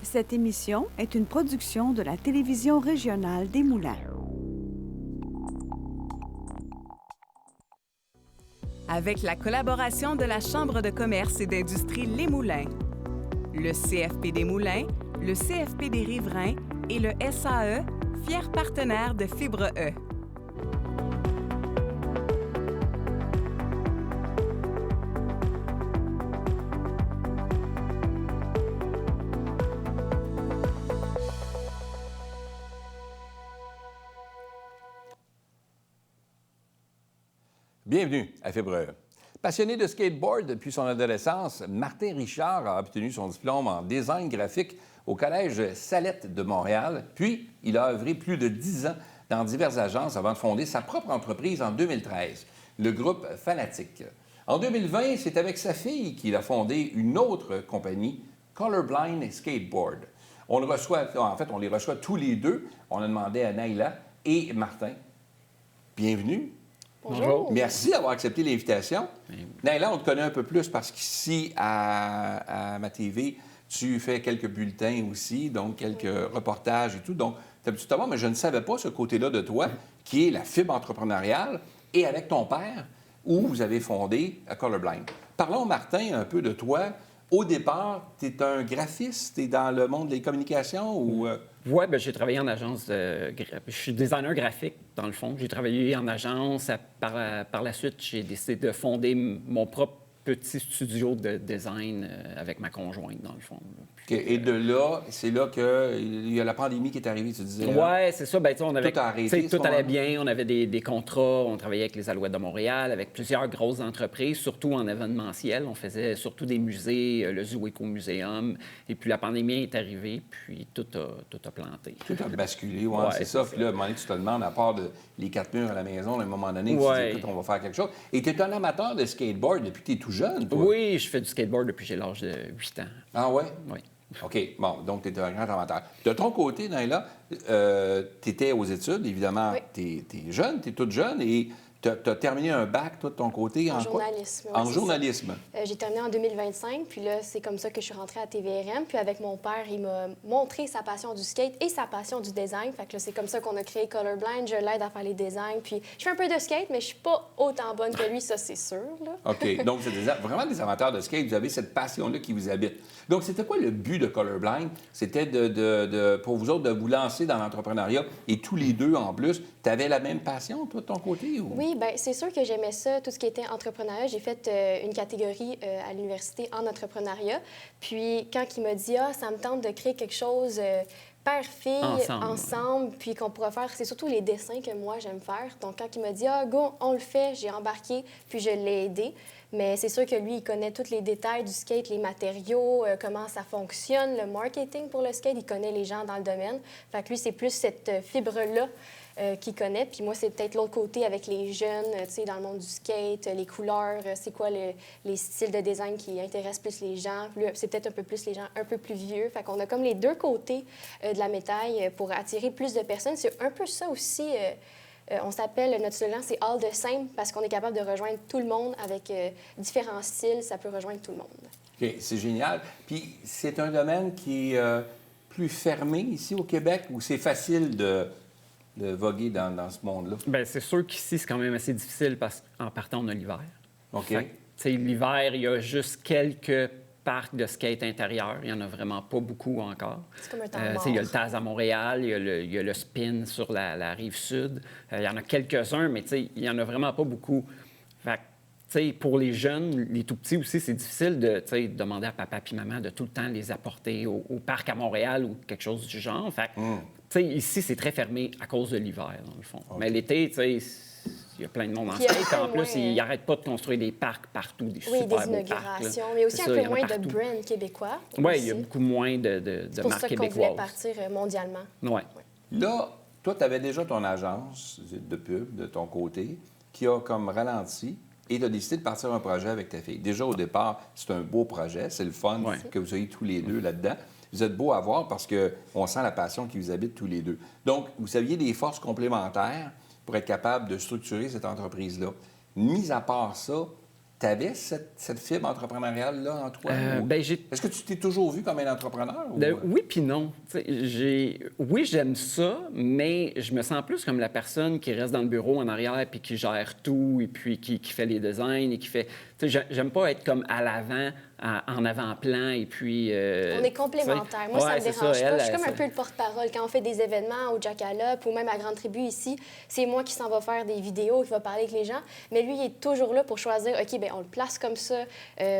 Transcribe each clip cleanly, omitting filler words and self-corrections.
Cette émission est une production de la télévision régionale des Moulins. Avec la collaboration de la Chambre de commerce et d'industrie Les Moulins, le CFP des Moulins, le CFP des Riverains et le SAE, fiers partenaires de Fibre E. Bienvenue à Fibre E. Passionné de skateboard depuis son adolescence, Martin Richard a obtenu son diplôme en design graphique au Collège Salette de Montréal. Puis, il a œuvré plus de 10 ans dans diverses agences avant de fonder sa propre entreprise en 2013, le groupe Fanatic. En 2020, c'est avec sa fille qu'il a fondé une autre compagnie, Colorblind Skateboard. On les reçoit tous les deux. On a demandé à Naila et Martin. Bienvenue. Bonjour. Merci d'avoir accepté l'invitation. Naila, on te connaît un peu plus parce qu'ici, à ma TV, tu fais quelques bulletins aussi, donc quelques reportages et tout. Donc, tu as l'habitude de savoir, mais je ne savais pas ce côté-là de toi, qui est la fibre entrepreneuriale, et avec ton père, où vous avez fondé Colorblind. Parlons, Martin, un peu de toi. Au départ, tu es un graphiste, tu es dans le monde des communications ou... Oui, bien, j'ai travaillé en agence. Je suis designer graphique, dans le fond. J'ai travaillé en agence. Par la suite, j'ai décidé de fonder mon propre petit studio de design avec ma conjointe, dans le fond. Puis, Et de là, c'est là qu'il y a la pandémie qui est arrivée, tu disais. Oui, c'est ça. Bien, on avait, tout a arrêté. Tout allait bien. On avait des contrats. On travaillait avec les Alouettes de Montréal, avec plusieurs grosses entreprises, surtout en événementiel. On faisait surtout des musées, le Zoo Eco Museum. Et puis la pandémie est arrivée, puis tout a planté. Tout a basculé, oui, c'est ça. Puis là, à un moment donné, tu te demandes, à part les 4 murs à la maison, à un moment donné, tu te dis, écoute, on va faire quelque chose. Et tu es un amateur de skateboard depuis que tu es tout jeune, toi. Oui, je fais du skateboard depuis que j'ai l'âge de 8 ans. Ah ouais? Oui. OK. Bon, donc tu es un grand amateur. De ton côté, Naila, tu étais aux études, évidemment. Oui. Tu es jeune, tu es toute jeune et tu as terminé un bac, toi, de ton côté, en quoi? Journalisme. En c'est journalisme. ça. J'ai terminé en 2025, puis là, c'est comme ça que je suis rentrée à TVRM. Puis avec mon père, il m'a montré sa passion du skate et sa passion du design. Fait que là, c'est comme ça qu'on a créé Colorblind. Je l'aide à faire les designs. Puis je fais un peu de skate, mais je suis pas autant bonne que lui, ça, c'est sûr, là. OK. Donc, c'est vraiment des amateurs de skate. Vous avez cette passion-là qui vous habite. Donc, c'était quoi le but de Colorblind? C'était pour vous autres de vous lancer dans l'entrepreneuriat et tous les deux, en plus, tu avais la même passion, toi, de ton côté? Ou... Oui, bien, c'est sûr que j'aimais ça, tout ce qui était entrepreneuriat. J'ai fait une catégorie à l'université en entrepreneuriat. Puis quand il m'a dit « Ah, ça me tente de créer quelque chose père-fille, ensemble, puis qu'on pourra faire... » C'est surtout les dessins que moi, j'aime faire. Donc quand il m'a dit « Ah, go, on le fait », j'ai embarqué, puis je l'ai aidé. Mais c'est sûr que lui, il connaît tous les détails du skate, les matériaux, comment ça fonctionne, le marketing pour le skate. Il connaît les gens dans le domaine. Fait que lui, c'est plus cette fibre-là qu'il connaît. Puis moi, c'est peut-être l'autre côté avec les jeunes, tu sais, dans le monde du skate, les couleurs, c'est quoi les styles de design qui intéressent plus les gens. Puis c'est peut-être un peu plus les gens un peu plus vieux. Fait qu'on a comme les deux côtés de la médaille pour attirer plus de personnes. C'est un peu ça aussi... on s'appelle, notre slogan, c'est All the Same, parce qu'on est capable de rejoindre tout le monde avec différents styles. Ça peut rejoindre tout le monde. OK, c'est génial. Puis c'est un domaine qui est plus fermé ici au Québec, où c'est facile de voguer dans ce monde-là? Bien, c'est sûr qu'ici, c'est quand même assez difficile parce qu'en partant, on a l'hiver. OK. Fait que, tu sais, l'hiver, il y a juste quelques parcs de skate intérieur. Il n'y en a vraiment pas beaucoup encore. C'est comme un temps mort. Il y a le Taz à Montréal, il y a le Spin sur la rive sud. Il y en a quelques-uns, mais il n'y en a vraiment pas beaucoup. Fait que, pour les jeunes, les tout-petits aussi, c'est difficile de demander à papa et maman de tout le temps les apporter au parc à Montréal ou quelque chose du genre. Fait que, ici, c'est très fermé à cause de l'hiver, dans le fond. Okay. Mais l'été, il y a plein de monde en skate. En plus, ils n'arrêtent pas de construire des parcs partout, des super beaux parcs. Oui, des inaugurations. Mais aussi un peu moins de brand québécois. Oui, il y a beaucoup moins de marques québécoises. C'est pour ça qu'on voulait partir mondialement. Oui. Là, toi, tu avais déjà ton agence de pub de ton côté qui a comme ralenti et tu as décidé de partir un projet avec ta fille. Déjà, au départ, c'est un beau projet. C'est le fun que vous soyez tous les deux là-dedans. Vous êtes beaux à voir parce qu'on sent la passion qui vous habite tous les deux. Donc, vous aviez des forces complémentaires pour être capable de structurer cette entreprise-là. Mis à part ça, tu avais cette fibre entrepreneuriale-là en toi? Est-ce que tu t'es toujours vu comme un entrepreneur? Oui puis non. Oui, j'aime ça, mais je me sens plus comme la personne qui reste dans le bureau en arrière puis qui gère tout et puis qui fait les designs et qui fait... J'aime pas être comme à l'avant, en avant-plan et puis... on est complémentaires. Moi, ça me dérange pas. Je suis comme un peu le porte-parole. Quand on fait des événements au Jackalope ou même à Grande Tribu ici, c'est moi qui s'en va faire des vidéos, qui va parler avec les gens. Mais lui, il est toujours là pour choisir, OK, bien, on le place comme ça.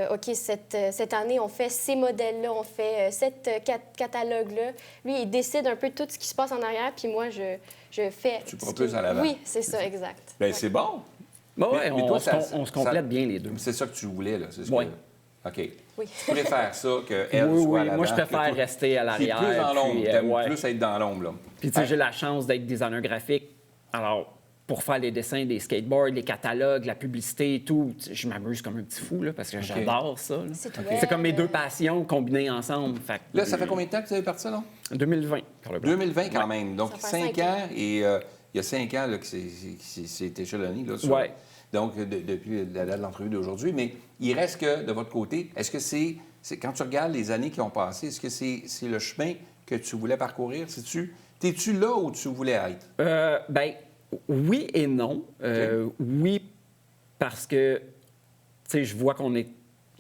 OK, cette année, on fait ces modèles-là, on fait cet catalogue-là. Lui, il décide un peu tout ce qui se passe en arrière, puis moi, je fais... Tu propulses à l'avant. Oui, c'est ça, exact. Bien, c'est bon. Bon, mais on se complète bien les deux. C'est ça que tu voulais, là. Oui. OK. Oui. Tu préfères ça qu'elle soit à l'avant. Moi, je préfère rester à l'arrière. Plus dans l'ombre. Plus être dans l'ombre, là. Puis, tu sais, j'ai la chance d'être designer graphique. Alors, pour faire les dessins des skateboards, les catalogues, la publicité et tout, je m'amuse comme un petit fou, là, parce que j'adore ça. C'est comme mes deux passions combinées ensemble. Fait là, ça fait combien de temps que tu avais parti ça, là? 2020. 2020, quand même. Donc, 5 ans. Et il y a 5 ans là, que c'est échelonné, là, sur... Donc, depuis la date de l'entrevue d'aujourd'hui. Mais il reste que, de votre côté, est-ce que c'est quand tu regardes les années qui ont passé, est-ce que c'est le chemin que tu voulais parcourir? T'es-tu là où tu voulais être? Bien, oui et non. Oui, parce que, tu sais, je vois qu'on est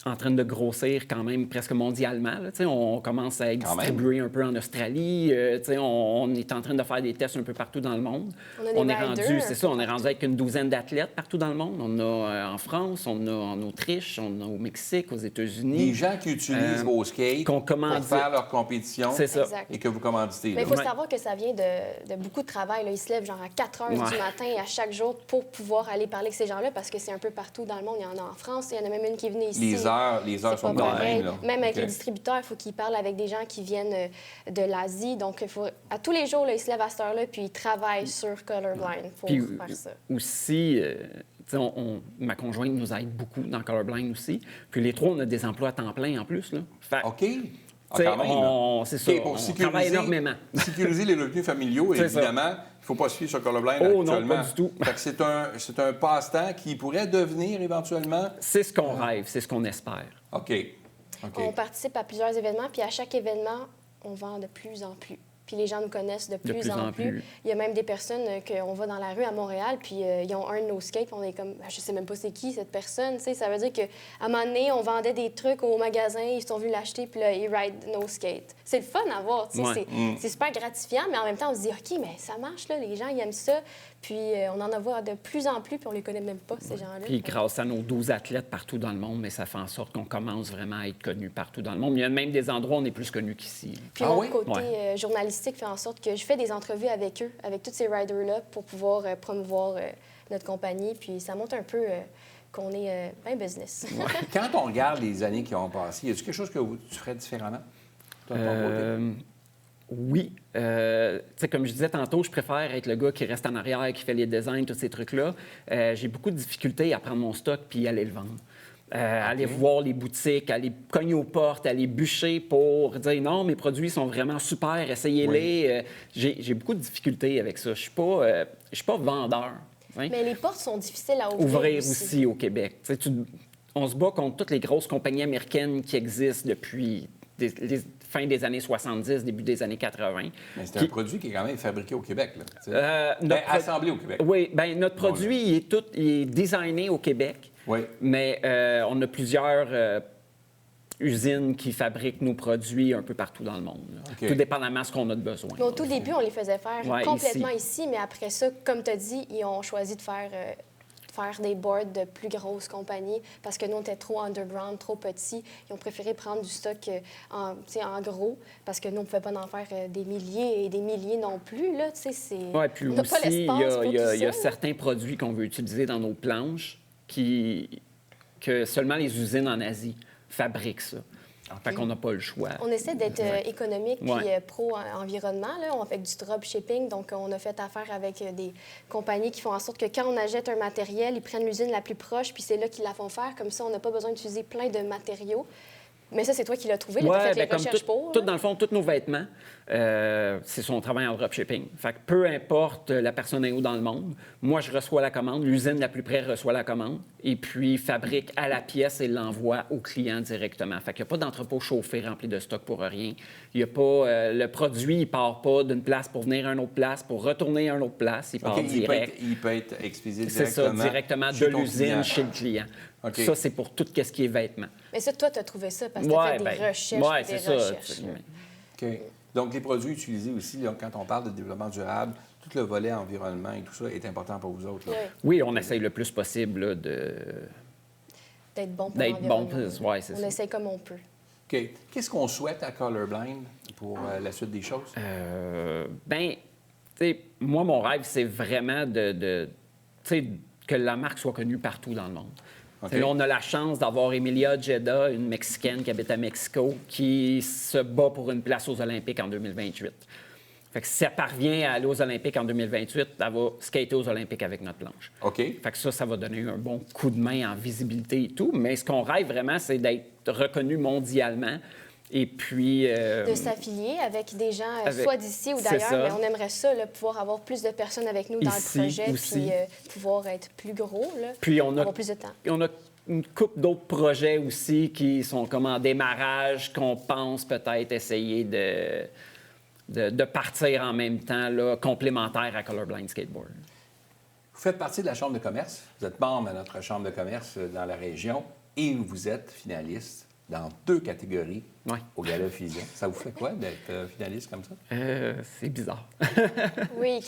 en train de grossir quand même presque mondialement. Là, on commence à être distribué un peu en Australie. On est en train de faire des tests un peu partout dans le monde. On est rendu avec une douzaine d'athlètes partout dans le monde. On a en France, on a en Autriche, on a au Mexique, aux États-Unis. Des gens qui utilisent vos skates pour faire leur compétition et que vous commanditez. Mais il faut savoir que ça vient de beaucoup de travail. Là. Ils se lèvent genre à 4 heures du matin à chaque jour pour pouvoir aller parler avec ces gens-là parce que c'est un peu partout dans le monde. Il y en a en France, il y en a même une qui est venue ici. Les heures sont pas pareilles. Même avec les distributeurs, il faut qu'ils parlent avec des gens qui viennent de l'Asie. Donc, à tous les jours, là, ils se lèvent à cette heure-là puis ils travaillent sur Colorblind pour faire ça. Aussi, ma conjointe nous aide beaucoup dans Colorblind aussi. Puis les trois, on a des emplois à temps plein en plus. Là. OK. Quand même, c'est ça, on travaille énormément. Sécuriser les revenus familiaux, évidemment, il ne faut pas suivre sur Colorblind actuellement. Non, pas du tout. C'est un passe-temps qui pourrait devenir éventuellement... C'est ce qu'on rêve, c'est ce qu'on espère. OK. On participe à plusieurs événements, puis à chaque événement, on vend de plus en plus. Puis les gens nous connaissent de plus en plus. Il y a même des personnes qu'on va dans la rue à Montréal, puis ils ont un de nos skates, puis on est comme, je sais même pas c'est qui cette personne. T'sais, ça veut dire qu'à un moment donné, on vendait des trucs au magasin, ils sont venus l'acheter, puis là, ils ride nos skates. C'est le fun à voir. C'est super gratifiant, mais en même temps, on se dit, OK, mais ça marche, là, les gens, ils aiment ça. Puis on en voit de plus en plus, puis on les connaît même pas, ces gens-là. Puis grâce à nos 12 athlètes partout dans le monde, mais ça fait en sorte qu'on commence vraiment à être connus partout dans le monde. Il y a même des endroits où on est plus connus qu'ici. Puis mon côté journalistique fait en sorte que je fais des entrevues avec eux, avec tous ces riders-là, pour pouvoir promouvoir notre compagnie. Puis ça montre un peu qu'on est un business. Quand on regarde les années qui ont passé, y a-t-il quelque chose que tu ferais différemment? Toi, oui. Tu sais, comme je disais tantôt, je préfère être le gars qui reste en arrière, qui fait les designs, tous ces trucs-là. J'ai beaucoup de difficultés à prendre mon stock puis aller le vendre. Aller voir les boutiques, aller cogner aux portes, aller bûcher pour dire non, mes produits sont vraiment super, essayez-les. J'ai beaucoup de difficultés avec ça. Je suis pas vendeur. Mais les portes sont difficiles à ouvrir aussi au Québec. On se bat contre toutes les grosses compagnies américaines qui existent depuis les fin des années 70, début des années 80. Mais c'est un produit qui est quand même fabriqué au Québec, là. Assemblé au Québec. Oui, bien, notre produit, il est designé au Québec. Oui. Mais on a plusieurs usines qui fabriquent nos produits un peu partout dans le monde. Tout dépendamment de ce qu'on a de besoin. Mais au tout début, on les faisait faire complètement ici, mais après ça, comme tu as dit, ils ont choisi de faire des boards de plus grosses compagnies parce que nous, on était trop underground, trop petits. Ils ont préféré prendre du stock en gros parce que nous, on ne pouvait pas en faire des milliers et des milliers non plus. Oui, puis aussi, il y a certains produits qu'on veut utiliser dans nos planches que seulement les usines en Asie fabriquent ça. Fait qu'on n'a pas le choix. On essaie d'être économique puis pro-environnement. On fait du drop shipping, donc on a fait affaire avec des compagnies qui font en sorte que quand on achète un matériel, ils prennent l'usine la plus proche, puis c'est là qu'ils la font faire. Comme ça, on n'a pas besoin d'utiliser plein de matériaux. Mais ça, c'est toi qui l'as trouvé, tu as fait les recherches pour. Dans le fond, tous nos vêtements, c'est son travail en dropshipping. Fait que peu importe la personne est où dans le monde, moi, je reçois la commande, l'usine la plus près reçoit la commande, et puis fabrique à la pièce et l'envoie au client directement. Fait qu'il n'y a pas d'entrepôt chauffé rempli de stock pour rien. Il y a pas... le produit, il part pas d'une place pour venir à une autre place, pour retourner à une autre place. Il part direct. Il peut être expédié directement. C'est ça, directement de l'usine chez le client. Okay. Ça, c'est pour tout ce qui est vêtements. Mais ça, toi, tu as trouvé ça parce que tu as fait des recherches. Oui, c'est ça. OK. Donc, les produits utilisés aussi, là, quand on parle de développement durable, tout le volet environnement et tout ça est important pour vous autres. Là. Oui, on essaye le plus possible là, d'être bon pour l'environnement. Oui, c'est ça. On essaye comme on peut. OK. Qu'est-ce qu'on souhaite à Colorblind pour la suite des choses? Bien, tu sais, moi, mon rêve, c'est vraiment que la marque soit connue partout dans le monde. Okay. Là, on a la chance d'avoir Emilia Jeddah, une Mexicaine qui habite à Mexico, qui se bat pour une place aux Olympiques en 2028. Fait que si elle parvient à aller aux Olympiques en 2028, elle va skater aux Olympiques avec notre planche. OK. Fait que ça va donner un bon coup de main en visibilité et tout. Mais ce qu'on rêve vraiment, c'est d'être reconnu mondialement. Et puis... de s'affilier avec des gens, soit d'ici ou d'ailleurs, mais on aimerait ça, là, pouvoir avoir plus de personnes avec nous dans le projet, puis pouvoir être plus gros, là, puis on a, avoir plus de temps. On a une couple d'autres projets aussi qui sont comme en démarrage, qu'on pense peut-être essayer de partir en même temps, là, complémentaire à Colorblind Skateboard. Vous faites partie de la Chambre de commerce. Vous êtes membre à notre Chambre de commerce dans la région et vous êtes finaliste dans 2 catégories au Gala Fusion. Ça vous fait quoi d'être finaliste comme ça? C'est bizarre. Oui,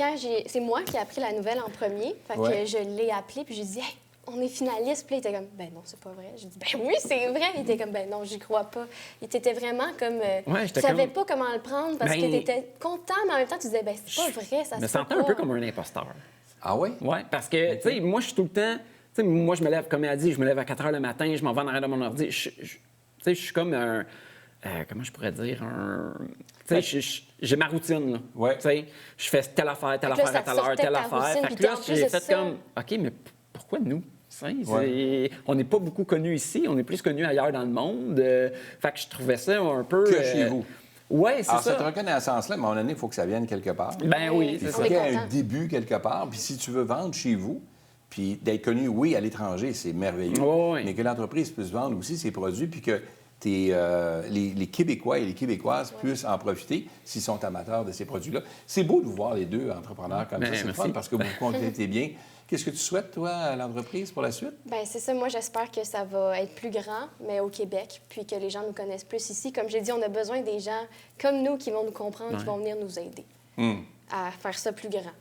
c'est moi qui ai appris la nouvelle en premier. Fait que je l'ai appelé puis j'ai dit hey, on est finaliste. Puis là, il était comme ben non, c'est pas vrai. J'ai dit ben oui, c'est vrai. Il était comme ben non, j'y crois pas. Il était vraiment comme tu savais pas comment le prendre parce que tu étais content, mais en même temps tu disais ben c'est pas vrai, ça se fait pas. Je me sentais un peu comme un imposteur. Ah oui? Oui, parce que tu sais, moi je suis tout le temps, tu sais, moi je me lève comme elle a dit, je me lève à 4 h le matin, je m'en vais en arrière de mon ordi. Tu sais, je suis comme un... comment je pourrais dire? Tu sais, j'ai ma routine, là. Ouais. Tu sais, je fais telle affaire, à telle heure, telle affaire. Fait que là, j'ai fait comme... OK, mais pourquoi nous? On n'est pas beaucoup connus ici. On est plus connus ailleurs dans le monde. Fait que je trouvais ça un peu... Que chez vous. Oui, c'est ça. Alors, cette reconnaissance-là, à un moment donné, il faut que ça vienne quelque part. Ben oui, c'est ça. Il faut qu'il y ait un début quelque part. Puis si tu veux vendre chez vous, puis d'être connu, oui, à l'étranger, c'est merveilleux, mais que l'entreprise puisse vendre aussi ses produits, puis que les Québécois et les Québécoises puissent en profiter s'ils sont amateurs de ces produits-là. C'est beau de vous voir les deux entrepreneurs comme ça. C'est le fun parce que vous vous complétez bien. Qu'est-ce que tu souhaites, toi, à l'entreprise pour la suite? Bien, c'est ça. Moi, j'espère que ça va être plus grand, mais au Québec, puis que les gens nous connaissent plus ici. Comme j'ai dit, on a besoin des gens comme nous qui vont nous comprendre, qui vont venir nous aider à faire ça plus grand.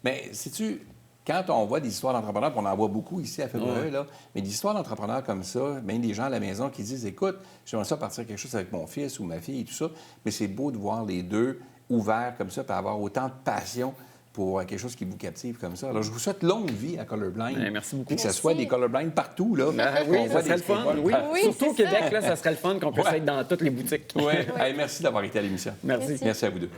Mais sais-tu... Quand on voit des histoires d'entrepreneurs, puis on en voit beaucoup ici à Fédéral, là, mais des histoires d'entrepreneurs comme ça, bien des gens à la maison qui disent « Écoute, j'aimerais ça partir quelque chose avec mon fils ou ma fille et tout ça », mais c'est beau de voir les deux ouverts comme ça, puis avoir autant de passion pour quelque chose qui vous captive comme ça. Alors, je vous souhaite longue vie à Colorblind. Merci beaucoup. Et que ce soit des Colorblind partout, là. Oui, ça serait le fun. Oui, surtout au Québec, là, ça serait le fun qu'on puisse être dans toutes les boutiques. Oui. Merci d'avoir été à l'émission. Merci. Merci à vous deux.